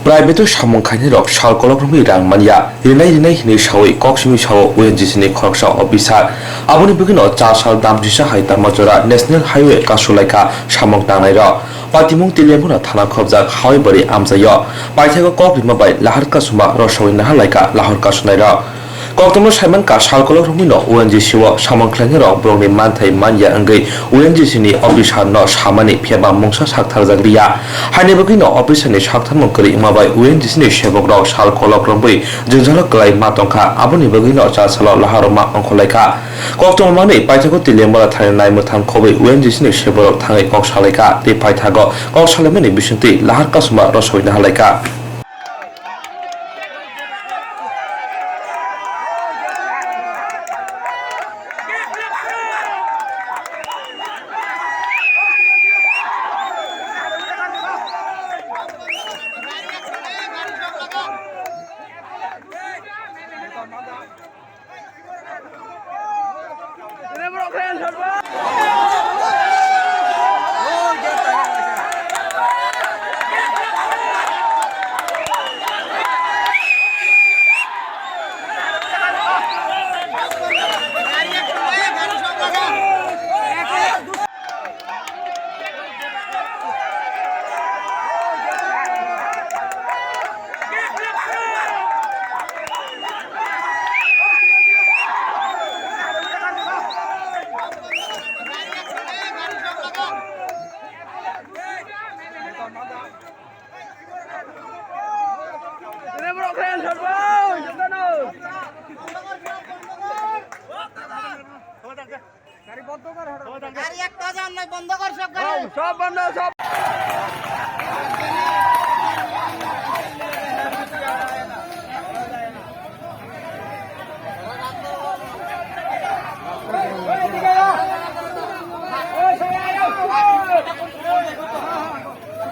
Private सामखाइनि रक साल कलक्रमी रांमानिया रिनाय हिनि सावै कक्समी साव ओएनजीसी खरकसा अफिसार आबुनि बिगिनो 4 साल दामदिसा हाइतार मजरा नेशनल हाईवे कासुलाइका सामक दांनाय र पातिमुं तिलेमुना थाना खबजाक हावे बरि आमजायो पाइथागो कक्रिमा बाय लाहार कासुमा रसवै नाहालाइका लाहार कासुनाय र कक्तम साइमन का साल कलक्रमी न ओएनजीसी व सामख्लाइनि र ब्रंनि मानथाय मानिया अंगै ओएनजीसी नि अफिसार न सामानि फेबा मंसा साक्थार जाग्रिया हानि बगै न अफिसार नि साक्थार मंकरि माबाय ओएनजीसी नि सेबक र साल कलक्रमी जोंजल गलाय मातंखा आबुनि बगै न चा साल लाहारमा अंखलाइका कक्तम माने पाइथागो तिलेमला थाने नाय मोथां खबै ओएनजीसी नि सेबक थाङै कक्सालाइका ते पाइथागो कक्सालाइमनि बिसुंति लाहार कासुमा रसवै नाहालाइका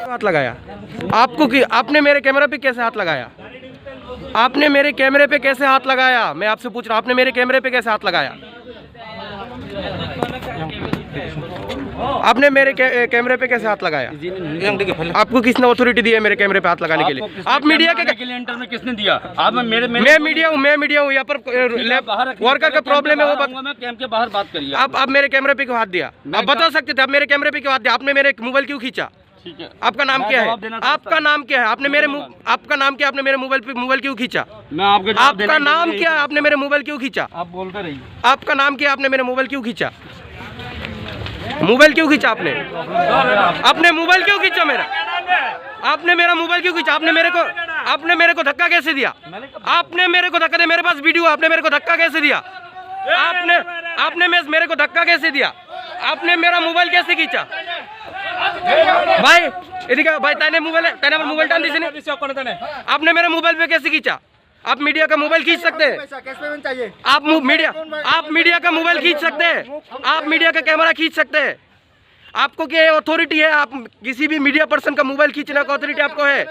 हाथ लगाया आपको कि आपने मेरे कैमरे पे कैसे हाथ लगाया? आपने मेरे कैमरे पे कैसे हाथ लगाया? मैं आपसे पूछ रहा हूं, आपने मेरे कैमरे पे कैसे हाथ लगाया? आपने मेरे कैमरे पे कैसे हाथ लगाया? आपको किसने अथॉरिटी दी है मेरे कैमरे पे हाथ लगाने के लिए? आप मीडिया के इंटर में किसने दिया? आप मैं मीडिया हूँ यहाँ पर वर्कर का प्रॉब्लम है वो कैंप के बाहर बात करिए। आप मेरे कैमरे पे क्यों हाथ दिया? आप बता सकते थे आप मेरे कैमरे पे क्यों हाथ दिया? आपने मेरे मोबाइल क्यों खींचा? ठीक है, आपका नाम क्या है? आपका नाम क्या है? आपने मेरे आपका नाम क्या? आपने मेरे मोबाइल क्यों खींचा? मैं आपका नाम क्या? आपने मेरे मोबाइल क्यों खींचा? आप बोलते रहिए। आपका नाम क्या? आपने मेरे मोबाइल क्यों खींचा? मोबाइल क्यों खींचा आपने? आपने मोबाइल क्यों खींचा मेरा? आपने मेरा मोबाइल क्यों खींचा? आपने मेरे को धक्का कैसे दिया? आपने मेरे को धक्का दिया, मेरे पास वीडियो। आपने मेरे को धक्का कैसे दिया? आपने मेरे को धक्का कैसे दिया? आपने मेरा मोबाइल कैसे खींचा? भाई भाई तने मोबाइल टान दिसे ने? आपने मेरे मोबाइल पे कैसे खींचा? आप मीडिया का मोबाइल खींच सकते हैं? आप मीडिया का मोबाइल खींच सकते हैं? आप मीडिया का कैमरा खींच सकते हैं? आपको क्या अथॉरिटी है? आप किसी भी मीडिया पर्सन का मोबाइल खींचने का अथॉरिटी आपको है?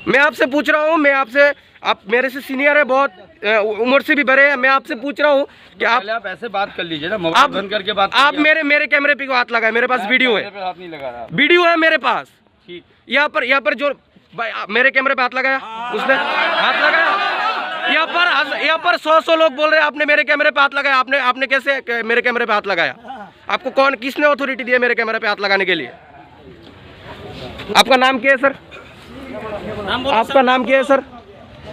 मैं आपसे पूछ रहा हूँ, आप मेरे से सीनियर है, बहुत उम्र से भी बड़े हैं। मैं आपसे पूछ रहा हूँ कि आप ऐसे बात कर लीजिए ना, मोबाइल बंद करके बात। आप मेरे कैमरे पे क्यों हाथ लगाए? मेरे पास वीडियो है, वीडियो है मेरे पास। ठीक, यहाँ पर जो भाई मेरे कैमरे पे हाथ लगाया, उसने हाथ लगाया। यहाँ पर 100 लोग बोल रहे हैं आपने मेरे कैमरे पे हाथ लगाया। आपने कैसे मेरे कैमरे पे हाथ लगाया? आपको किसने अथॉरिटी दी है मेरे कैमरे पे हाथ लगाने के लिए? आपका नाम क्या है सर? आपका नाम क्या है सर?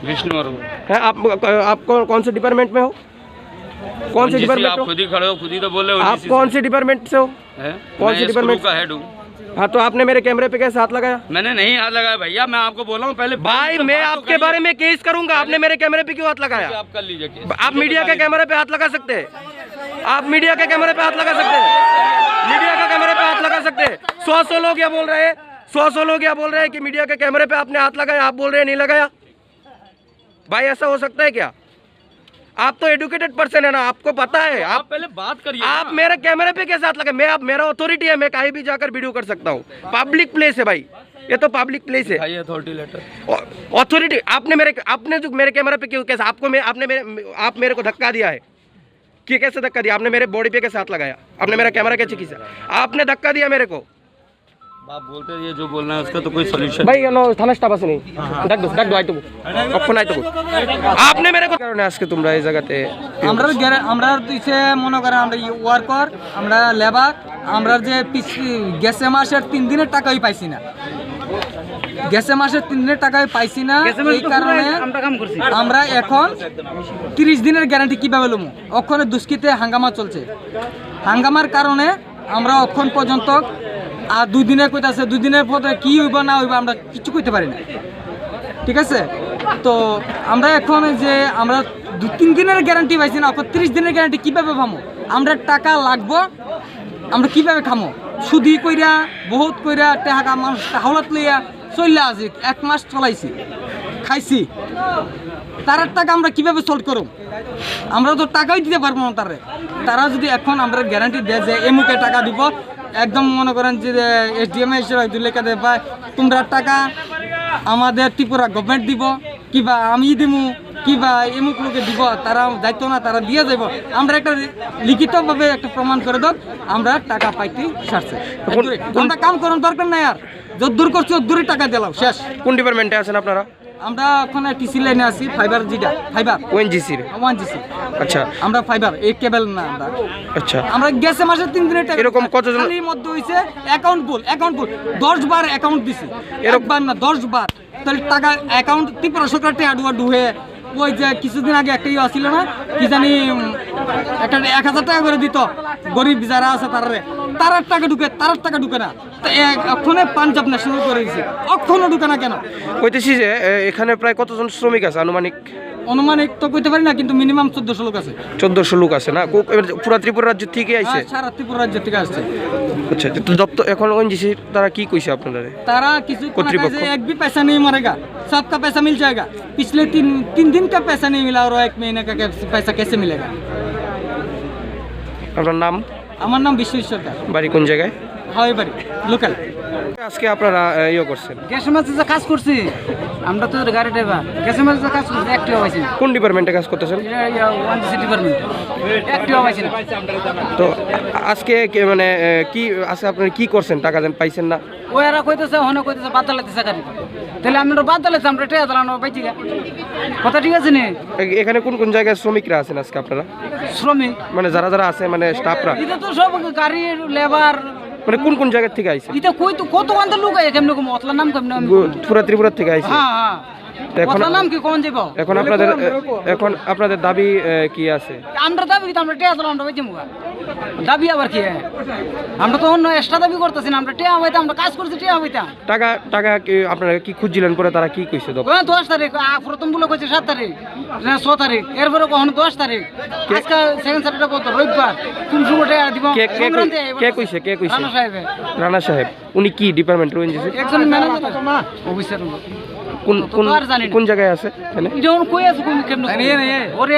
विष्णु है। आप कौन से डिपार्टमेंट में हो? कौन से डिपार्टमेंट? आप खुद ही खड़े हो, खुद ही तो बोल रहे हो। आप कौन से डिपार्टमेंट से हो? कौन से डिपार्टमेंट का हेड हूँ। हाँ, तो आपने मेरे कैमरे पे कैसे हाथ लगाया? मैंने नहीं हाथ लगाया भैया, मैं आपको बोल रहा हूँ पहले। भाई मैं आपके बारे में केस करूंगा। आपने मेरे कैमरे पे क्यों हाथ लगाया? आप कर लीजिए। आप मीडिया के कैमरे पे हाथ लगा सकते हैं? आप मीडिया के कैमरे पे हाथ लगा सकते हैं? मीडिया के कैमरे पे हाथ लगा सकते हैं? 100 लोग क्या बोल रहे हैं? 100 लोग क्या बोल रहे हैं कि मीडिया के कैमरे पे आपने हाथ लगाया? आप बोल रहे हैं नहीं लगाया। भाई ऐसा हो सकता है क्या? आप तो एजुकेटेड पर्सन है ना, आपको पता है। आप पहले बात करिए। आप मेरे कैमरे पे कैसे हाथ लगे? मेरा अथॉरिटी है, मैं कहीं भी जाकर वीडियो कर सकता हूँ। पब्लिक प्लेस है भाई, ये तो पब्लिक प्लेस है। Authority letter. अथॉरिटी आपने जो मेरे कैमरे पे क्यों कैसे आप मेरे को धक्का दिया है कि कैसे धक्का दिया? आपने मेरे बॉडी पे कैसे हाथ लगाया? आपने मेरा कैमरा कैसे खींचा? आपने धक्का दिया मेरे को। आप बोलते हैं ये जो बोलना है उसका तो कोई सोल्यूशन ভাই কেন থানা স্টাফ আছে নি ডাক দো আইতো কখন আইতো আপনি মেরে কারণে আজকে তোমরা এই জায়গাতে আমরা দিছে মনে করেন আমরা ওয়ার্কার আমরা লেবার আমরা যে গেছে মাসের 3 দিনের টাকাই পাইছি না গেছে মাসের 3 দিনের টাকাই পাইছি না এই কারণে আমরা এখন 30 দিনের গ্যারান্টি কিভাবে লমু ওখানে দুষ্কৃতে হাঙ্গামা চলছে হাঙ্গামার কারণে আমরা এখন পর্যন্ত আর 2 দিনে কইতাছে 2 দিনের পরে কি হইব না হইব আমরা কিছু কইতে পারি না ঠিক আছে তো আমরা এখন যে আমরা 2-3 দিনের গ্যারান্টি পাইছি না 30 দিনের গ্যারান্টি কিভাবে পাবো আমরা টাকা লাগবো আমরা কিভাবে খামো সুদি কইরা বহুত কইরা টাকা মানুষ হাওলাত লইয়া চললা আছে 1 মাস চলাইছি খাইছি তার টাকা আমরা কিভাবে সল্ভ করব আমরা তো টাকাই দিতে পারবো না তারা যদি এখন আমরা গ্যারান্টি দেয় যে এমুকে টাকা দিব একদম মনে করেন যে এসডিএম এসে 2 লাখ দেয় বা তোমরা টাকা আমাদের ত্রিপুরা গভর্নমেন্ট দিব কিবা আমি দিমু কিবা এমুক লোকে দিব তারা দায়িত্ব না তারা দিয়ে যাব আমরা একটা লিখিতভাবে একটা প্রমাণ করে দাও আমরা টাকা পাইতে ছাড়ছে আমরা কাম করার দরকার নাই আর যদ্দূর করছি দূরে টাকা দিলাম শেষ কোন ডিপার্টমেন্টে আছেন আপনারা আমরা ওখানে টিসি লাইনে আছি ফাইবার যেটা ফাইবার ওএনজিসির 1GC আচ্ছা আমরা ফাইবার এই কেবল না আচ্ছা আমরা গেছে মাসে 3 দিনের টাকা এরকম কতজন খালির মধ্যে হইছে অ্যাকাউন্ট ফুল 10 বার অ্যাকাউন্ট দিছি একবার না 10 বার তাহলে টাকা অ্যাকাউন্ট ত্রিপুরা সরকার টাকা হয়ে ওই যে কিছুদিন আগে একটা আসছিল না কি জানি একটা 1000 টাকা করে দিত গরিব যারা আছে তারার টাকা ঢুকে না তো এখনে পাঞ্জাব ন্যাশনাল করে দিয়েছে এখনো ঢুকে না কেন কইতেছি যে এখানে প্রায় কতজন শ্রমিক আছে অনুমানিক তো কইতে পারি না কিন্তু মিনিমাম 1400 লোক আছে 1400 লোক আছে না পুরা ত্রিপুরা রাজ্য থেকে আইছে সারা ত্রিপুরা রাজ্য থেকে আসছে আচ্ছা তো দপ্তর এখন ওএনজিসি তারা কি কইছে আপনাদের तारा किसी को কর্তৃপক্ষ एक भी पैसा नहीं मरेगा सबका पैसा मिल जाएगा पिछले 3 दिन का पैसा नहीं मिला और 1 महीने का पैसा कैसे मिलेगा আপনার নাম আমার নাম বিশ্বজিৎ সরকার বাড়ি কোন জায়গায় হয় বাড়ি লোকাল আজকে আপনারা ইয়ে করছেন গ্যাসের মাঝে যে কাজ করছি আমরা তো গাড়ি ড্রাইভার গ্যাসের মাঝে যে কাজ করছি একটিও পাইছি না কোন ডিপার্টমেন্টে কাজ করতেছেন 1GC ডিপার্টমেন্ট একটিও পাইছি না তো আজকে মানে কি আছে আপনারা কি করছেন টাকা দেন পাইছেন না ওরা কইতেছে হনে কইতেছে বাদ দালাইতেছে গাড়ি তাহলে আমরা বাদ দালাইছি আমরা টেয়া দালানো পাইছি কথা ঠিক আছে নি এখানে কোন কোন জায়গায় শ্রমিকরা আছেন আজকে আপনারা শ্রমিক মানে যারা আছে মানে স্টাফরা এটা তো সব গাড়ির লেবার মানে কোন কোন জায়গা থেকে আইছে এটা কই তো কত কান্ত লোক আয় কেমনে কম অতলা নাম কেমনে পুরা ত্রিপুরা থেকে আইছে হ্যাঁ হ্যাঁ এখন অতলা নাম কি কোন যাবো এখন আপনাদের দাবি কি আছে আমরা দাবি কি আমরা টেয়া দালাম আমরা বাইতে মুগা দাবি আবার কি আমরা তো অন্য এক্সট্রা দাবি করতেছি না আমরা টেয়া হইতাম আমরা কাজ করছি টেয়া হইতাম টাকা কি আপনারা কি খুঁজছিলেন পরে তারা কি কইছে তো 10 তারিখ প্রথম বলে কইছে 7 তারিখ না 6 তারিখ এরপরে কখনো 10 তারিখ আজকে সেকেন্ড স্যাটারডে কত রবিবার কোন সময়টা দিব কে কইছে রানা সাহেব উনি কি ডিপার্টমেন্ট ওএনজিসি একজন ম্যানেজার অফিসার কোন জায়গায় আছে এখানে এটা কই আছে কোন কেমন ওরে